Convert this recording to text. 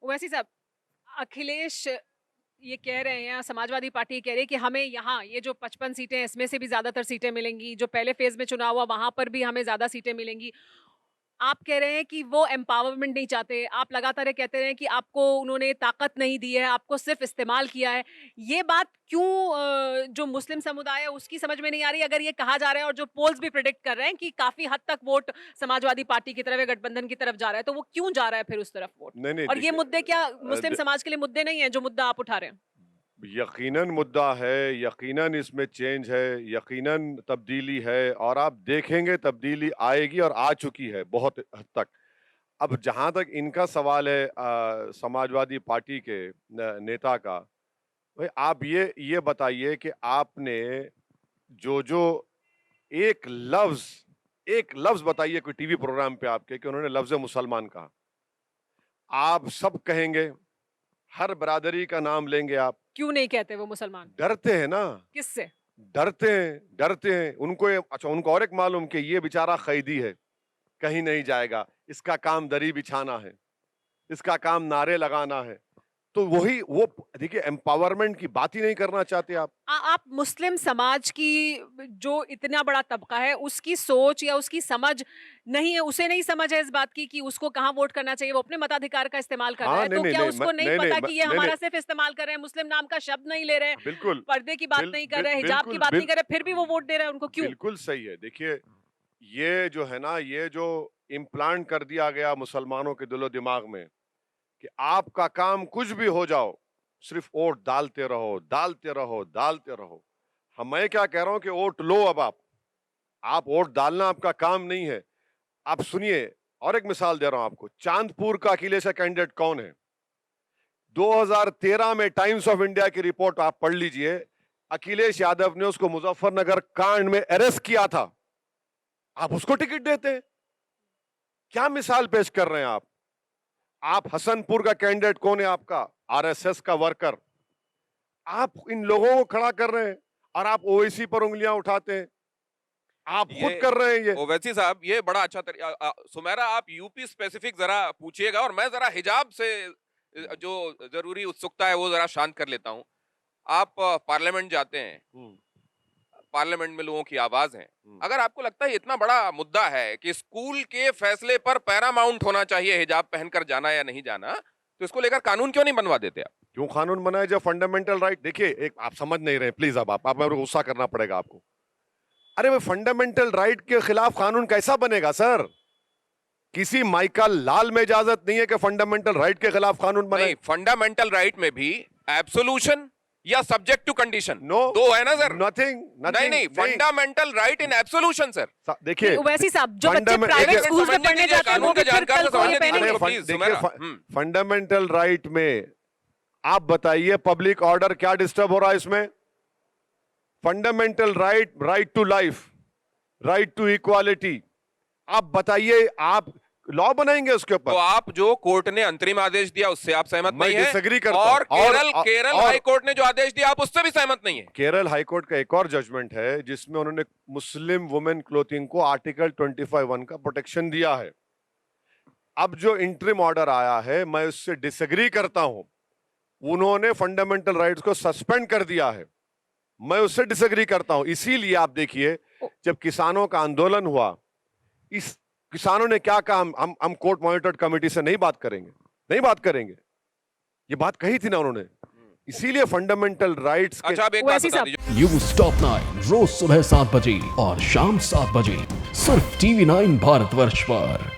ओवैसी साहब, अखिलेश ये कह रहे हैं, समाजवादी पार्टी कह रही है कि हमें यहाँ ये जो 55 सीटें हैं, इसमें से भी ज़्यादातर सीटें मिलेंगी, जो पहले फेज़ में चुनाव हुआ, वहाँ पर भी हमें ज़्यादा सीटें मिलेंगी। आप कह रहे हैं कि वो एम्पावरमेंट नहीं चाहते, आप लगातार ये कहते रहे हैं कि आपको उन्होंने ताकत नहीं दी है, आपको सिर्फ़ इस्तेमाल किया है। ये बात क्यों जो मुस्लिम समुदाय है उसकी समझ में नहीं आ रही, अगर ये कहा जा रहा है और जो पोल्स भी प्रेडिक्ट कर रहे हैं कि काफ़ी हद तक वोट समाजवादी पार्टी की तरफ या गठबंधन की तरफ जा रहा है, तो वो क्यों जा रहा है फिर उस तरफ वोट? नहीं, नहीं और ये देखिए मुद्दे क्या मुस्लिम द समाज के लिए मुद्दे नहीं हैं, जो मुद्दा आप उठा रहे हैं? यकीनन मुद्दा है, यकीनन इसमें चेंज है, यकीनन तब्दीली है और आप देखेंगे तब्दीली आएगी और आ चुकी है बहुत हद तक। अब जहाँ तक इनका सवाल है समाजवादी पार्टी के नेता का, भाई आप ये बताइए कि आपने जो एक एक लफ्ज बताइए कोई टीवी प्रोग्राम पे आपके कि उन्होंने लफ्ज मुसलमान कहा। आप सब कहेंगे, हर बरादरी का नाम लेंगे आप। क्यों नहीं कहते वो मुसलमान? डरते हैं ना, किससे? डरते हैं। अच्छा उनको और एक मालूम कि ये बेचारा कैदी है, कहीं नहीं जाएगा, इसका काम दरी बिछाना है, इसका काम नारे लगाना है। तो वो देखिए एम्पावरमेंट की बात ही नहीं करना चाहते आप। आप मुस्लिम समाज की जो इतना बड़ा तबका है उसकी सोच या उसकी समझ नहीं है, उसे नहीं समझ है इस बात की कि उसको कहाँ वोट करना चाहिए, वो अपने मताधिकार का इस्तेमाल कर रहा है, तो क्या उसको नहीं पता कि ये हमारा सिर्फ इस्तेमाल कर रहे हैं, मुस्लिम नाम का शब्द नहीं ले रहे हैं, बिल्कुल पर्दे की बात नहीं कर रहे हैं, हिजाब की बात नहीं कर रहे, फिर भी वो वोट दे रहे हैं उनको, क्यों? बिल्कुल सही है। देखिए ये जो है ना, ये जो इम्प्लांट कर दिया गया मुसलमानों के दिलो दिमाग में कि आपका काम कुछ भी हो जाओ, सिर्फ वोट डालते रहो, डालते रहो, डालते रहो। मैं क्या कह रहा हूं कि वोट लो। अब आप वोट डालना आपका काम नहीं है। आप सुनिए, और एक मिसाल दे रहा हूं आपको। चांदपुर का अखिलेश का कैंडिडेट कौन है? 2013 में टाइम्स ऑफ इंडिया की रिपोर्ट आप पढ़ लीजिए। अखिलेश यादव ने उसको मुजफ्फरनगर कांड में अरेस्ट किया था, आप उसको टिकट देते हैं? क्या मिसाल पेश कर रहे हैं आप हसनपुर का कैंडिडेट कौन है आपका? आरएसएस का वर्कर। आप इन लोगों को खड़ा कर रहे हैं और आप ओवैसी पर उंगलियां उठाते हैं। आप खुद कर रहे हैं ये। ओवैसी साहब, ये बड़ा अच्छा सुमेरा, आप यूपी स्पेसिफिक जरा पूछिएगा और मैं जरा हिजाब से जो जरूरी उत्सुकता है वो जरा शांत कर लेता हूं। आप पार्लियामेंट जाते हैं, पार्लियामेंट में लोगों की आवाज है। अगर आपको लगता है इतना बड़ा मुद्दा है कि स्कूल के फैसले पर पैरामाउंट होना चाहिए हिजाब पहनकर जाना या नहीं जाना, तो इसको लेकर कानून क्यों नहीं बनवा देते आप? क्यों कानून बनाए जब फंडामेंटल राइट? देखिए, एक आप समझ नहीं रहे, प्लीज। अब आप गुस्सा करना पड़ेगा आपको। अरे वो फंडामेंटल राइट के खिलाफ कानून कैसा बनेगा सर? किसी माइकल लाल में इजाजत नहीं है कि फंडामेंटल राइट के खिलाफ कानून बने। फंडामेंटल राइट में भी एब्सोल्यूशन या सब्जेक्ट टू कंडीशन नो, दो है ना सर? नथिंग। नहीं, फंडामेंटल राइट इन एब्सोल्यूशन सर। देखिए वैसी साहब, जो बच्चे प्राइवेट स्कूल में पढ़ने जाते हैं वो भी फिर कल को ये पहनेंगे। फंडामेंटल राइट में आप बताइए पब्लिक ऑर्डर क्या डिस्टर्ब हो रहा है इसमें? Fundamental right to life, right to equality. आप बताइए, आप लॉ बनाएंगे उसके ऊपर? तो आप जो कोर्ट ने अंतरिम आदेश दिया उससे आप सहमत नहीं है? डिसएग्री करता और केरल हाई कोर्ट ने जो आदेश दिया आप उससे भी सहमत नहीं है? केरल हाई कोर्ट का एक और जजमेंट है जिसमें उन्होंने मुस्लिम वुमेन क्लोथिंग को आर्टिकल 25(1) का प्रोटेक्शन दिया है। अब जो इंटरिम ऑर्डर आया है, मैं उससे डिसएग्री करता हूं। उन्होंने फंडामेंटल राइट्स को सस्पेंड कर दिया है, मैं उससे डिसएग्री करता हूं। इसीलिए आप देखिए, जब किसानों का आंदोलन हुआ, इस किसानों ने क्या कहा? हम कोर्ट मॉनिटर्ड कमेटी से नहीं बात करेंगे। ये बात कही थी ना उन्होंने। इसीलिए फंडामेंटल राइट्स के। अच्छा, अब एक बात बता दीजिए। न्यूज़ टॉप 9 रोज सुबह 7 बजे और शाम 7 बजे सिर्फ TV9 भारतवर्ष पर।